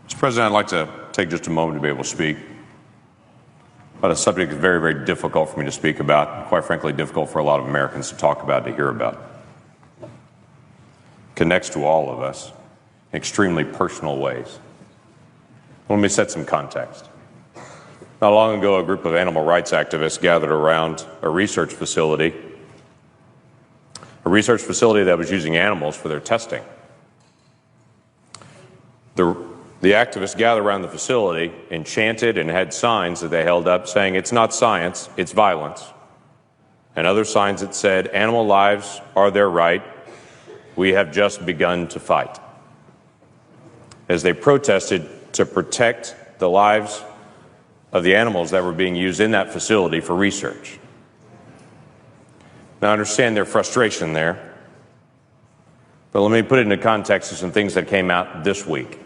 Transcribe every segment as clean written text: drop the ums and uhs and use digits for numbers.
Mr. President, I'd like to take just a moment to be able to speak about a subject that's very, very difficult for me to speak about, and quite frankly, difficult for a lot of Americans to talk about, to hear about. It connects to all of us in extremely personal ways. Let me set some context. Not long ago, a group of animal rights activists gathered around a research facility that was using animals for their testing. The activists gathered around the facility and chanted and had signs that they held up saying, "It's not science, it's violence." And other signs that said, "Animal lives are their right. We have just begun to fight." As they protested to protect the lives of the animals that were being used in that facility for research. Now, I understand their frustration there, but let me put it into context of some things that came out this week.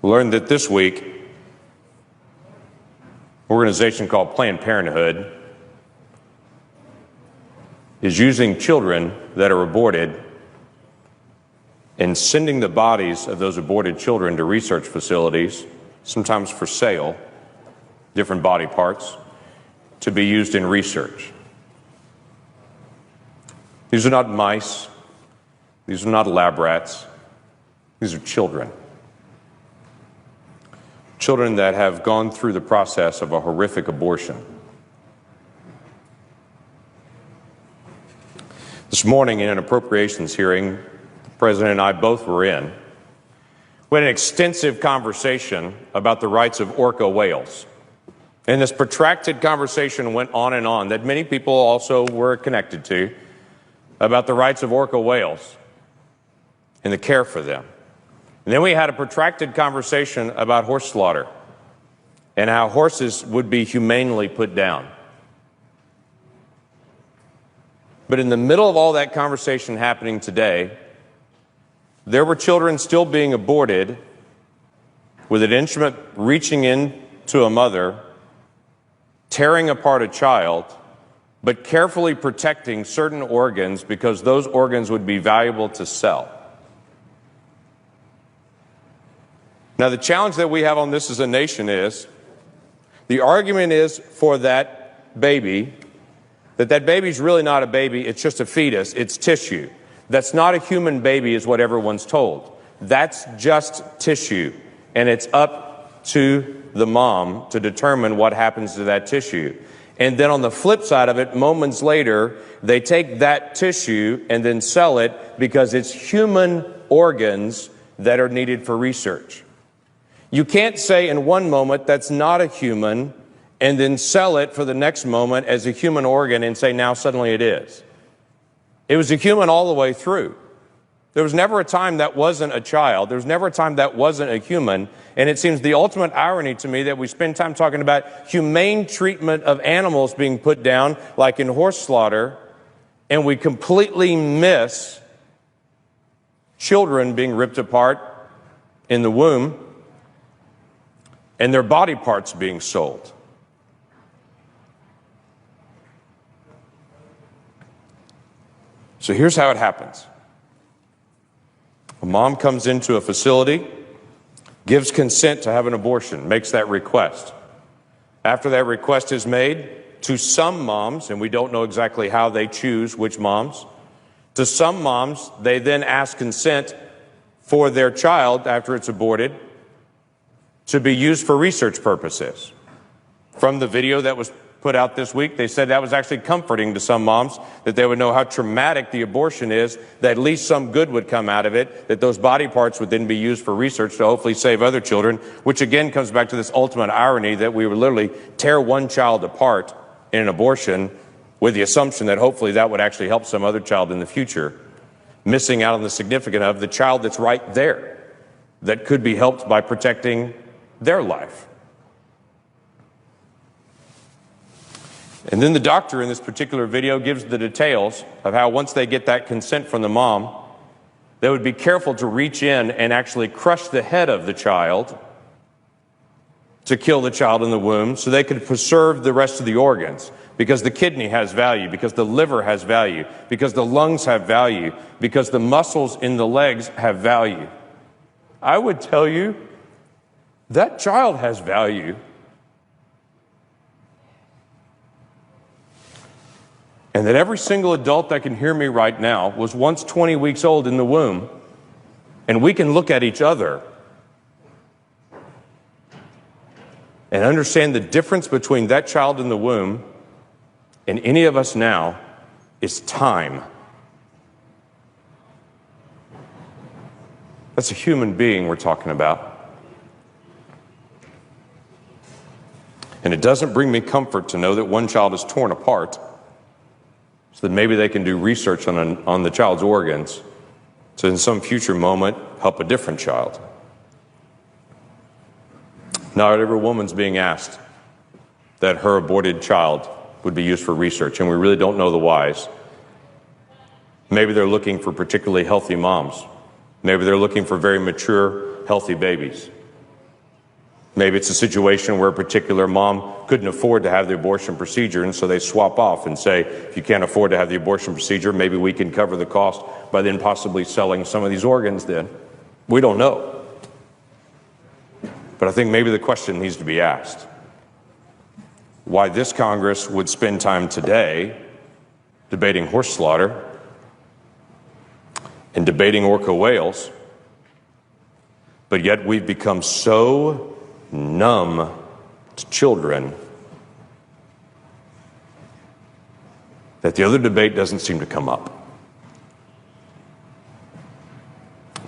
We learned that this week, an organization called Planned Parenthood is using children that are aborted and sending the bodies of those aborted children to research facilities, sometimes for sale, different body parts, to be used in research. These are not mice. These are not lab rats. These are children. Children that have gone through the process of a horrific abortion. This morning in an appropriations hearing, the President and I both were in, we had an extensive conversation about the rights of orca whales. And this protracted conversation went on and on that many people also were connected to about the rights of orca whales and the care for them. And then we had a protracted conversation about horse slaughter and how horses would be humanely put down. But in the middle of all that conversation happening today, there were children still being aborted with an instrument reaching into a mother, tearing apart a child, but carefully protecting certain organs because those organs would be valuable to sell. Now, the challenge that we have on this as a nation is, the argument is for that baby, that baby's really not a baby, it's just a fetus, it's tissue. That's not a human baby is what everyone's told. That's just tissue, and it's up to the mom to determine what happens to that tissue. And then on the flip side of it, moments later, they take that tissue and then sell it because it's human organs that are needed for research. You can't say in one moment that's not a human and then sell it for the next moment as a human organ and say now suddenly it is. It was a human all the way through. There was never a time that wasn't a child. There was never a time that wasn't a human. And it seems the ultimate irony to me that we spend time talking about humane treatment of animals being put down, like in horse slaughter, and we completely miss children being ripped apart in the womb and their body parts being sold. So here's how it happens. A mom comes into a facility, gives consent to have an abortion, makes that request. After that request is made, to some moms, and we don't know exactly how they choose which moms, to some moms, they then ask consent for their child after it's aborted to be used for research purposes. From the video that was put out this week, they said that was actually comforting to some moms, that they would know how traumatic the abortion is, that at least some good would come out of it, that those body parts would then be used for research to hopefully save other children, which again comes back to this ultimate irony that we would literally tear one child apart in an abortion with the assumption that hopefully that would actually help some other child in the future, missing out on the significance of the child that's right there that could be helped by protecting their life. And then the doctor in this particular video gives the details of how once they get that consent from the mom, they would be careful to reach in and actually crush the head of the child to kill the child in the womb so they could preserve the rest of the organs, because the kidney has value, because the liver has value, because the lungs have value, because the muscles in the legs have value. I would tell you that child has value. And that every single adult that can hear me right now was once 20 weeks old in the womb, and we can look at each other and understand the difference between that child in the womb and any of us now is time. That's a human being we're talking about. And it doesn't bring me comfort to know that one child is torn apart, so that maybe they can do research on the child's organs to in some future moment help a different child. Not every woman's being asked that her aborted child would be used for research, and we really don't know the whys. Maybe they're looking for particularly healthy moms. Maybe they're looking for very mature, healthy babies. Maybe it's a situation where a particular mom couldn't afford to have the abortion procedure, and so they swap off and say, if you can't afford to have the abortion procedure, maybe we can cover the cost by then possibly selling some of these organs then. We don't know. But I think maybe the question needs to be asked. Why this Congress would spend time today debating horse slaughter and debating orca whales, but yet we've become so numb to children that the other debate doesn't seem to come up.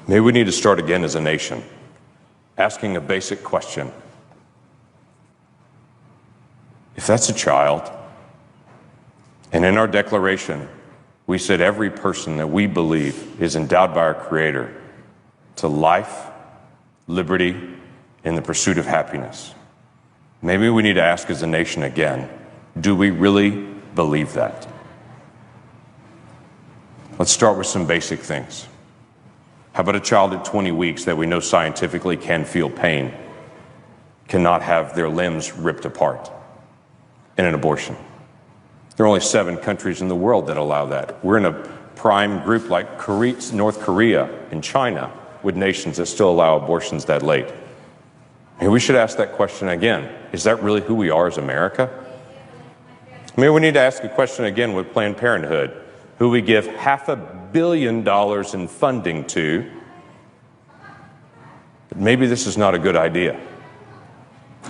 Maybe we need to start again as a nation, asking a basic question. If that's a child, and in our declaration, we said every person that we believe is endowed by our Creator to life, liberty, and the pursuit of happiness. Maybe we need to ask as a nation again, do we really believe that? Let's start with some basic things. How about a child at 20 weeks that we know scientifically can feel pain, cannot have their limbs ripped apart in an abortion? There are only 7 countries in the world that allow that. We're in a prime group like North Korea and China with nations that still allow abortions that late. And we should ask that question again. Is that really who we are as America? Maybe we need to ask a question again with Planned Parenthood, who we give $500 million in funding to. But maybe this is not a good idea.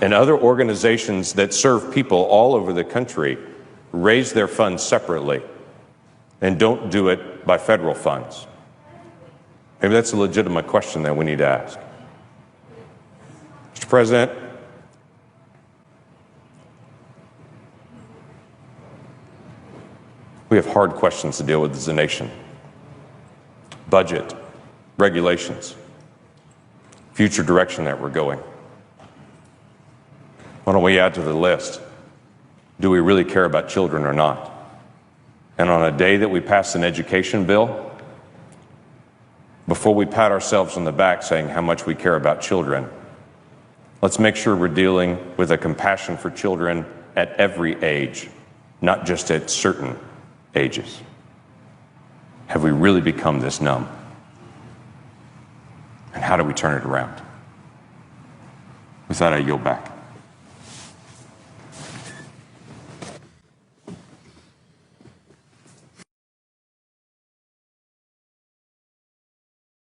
And other organizations that serve people all over the country raise their funds separately and don't do it by federal funds. Maybe that's a legitimate question that we need to ask. Mr. President, we have hard questions to deal with as a nation. Budget, regulations, future direction that we're going. Why don't we add to the list, do we really care about children or not? And on a day that we pass an education bill, before we pat ourselves on the back saying how much we care about children, let's make sure we're dealing with a compassion for children at every age, not just at certain ages. Have we really become this numb? And how do we turn it around? With that, I yield back.